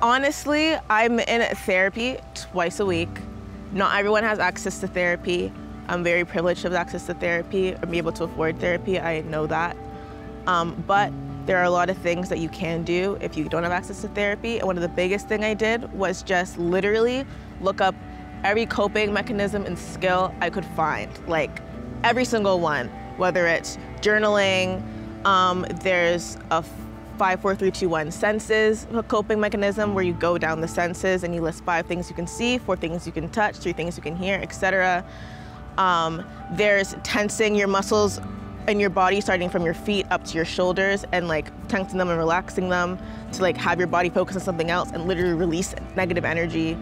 Honestly, I'm in therapy twice a week. Not everyone has access to therapy. I'm very privileged to have access to therapy and be able to afford therapy. I know that. But there are a lot of things that you can do if you don't have access to therapy. And one of the biggest thing I did was just literally look up every coping mechanism and skill I could find, like every single one, whether it's journaling, there's a 5, 4, 3, 2, 1 senses coping mechanism where you go down the senses and you list 5 things you can see, 4 things you can touch, 3 things you can hear, etc. There's tensing your muscles in your body, starting from your feet up to your shoulders, and like tensing them and relaxing them to like have your body focus on something else and literally release negative energy.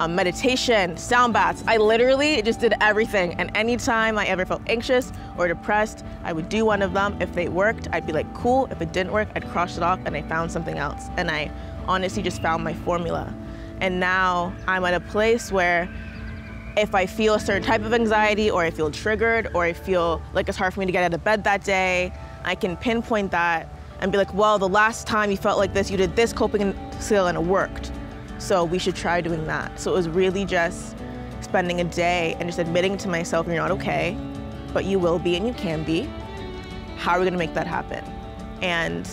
Meditation, sound baths. I literally just did everything, and anytime I ever felt anxious or depressed, I would do one of them. If they worked, I'd be like, cool. If it didn't work, I'd cross it off and I found something else. And I honestly just found my formula. And now I'm at a place where if I feel a certain type of anxiety, or I feel triggered, or I feel like it's hard for me to get out of bed that day, I can pinpoint that and be like, well, the last time you felt like this, you did this coping skill and it worked. So we should try doing that. So it was really just spending a day and just admitting to myself, you're not okay, but you will be and you can be. How are we gonna make that happen? And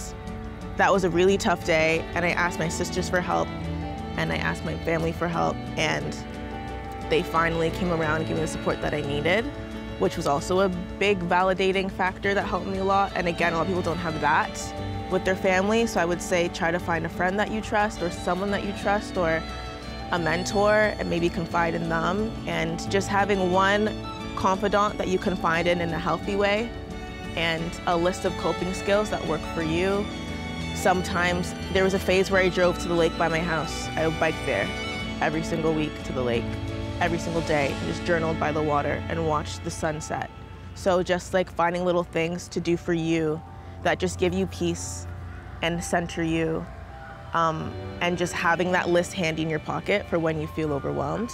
that was a really tough day, and I asked my sisters for help, and I asked my family for help, and they finally came around and gave me the support that I needed, which was also a big validating factor that helped me a lot. And again, a lot of people don't have that with their family, so I would say try to find a friend that you trust, or someone that you trust, or a mentor, and maybe confide in them. And just having one confidant that you confide in a healthy way, and a list of coping skills that work for you. Sometimes, there was a phase where I drove to the lake by my house. I would bike there every single week to the lake, every single day, and just journaled by the water and watched the sunset. So just like finding little things to do for you that just give you peace and center you, and just having that list handy in your pocket for when you feel overwhelmed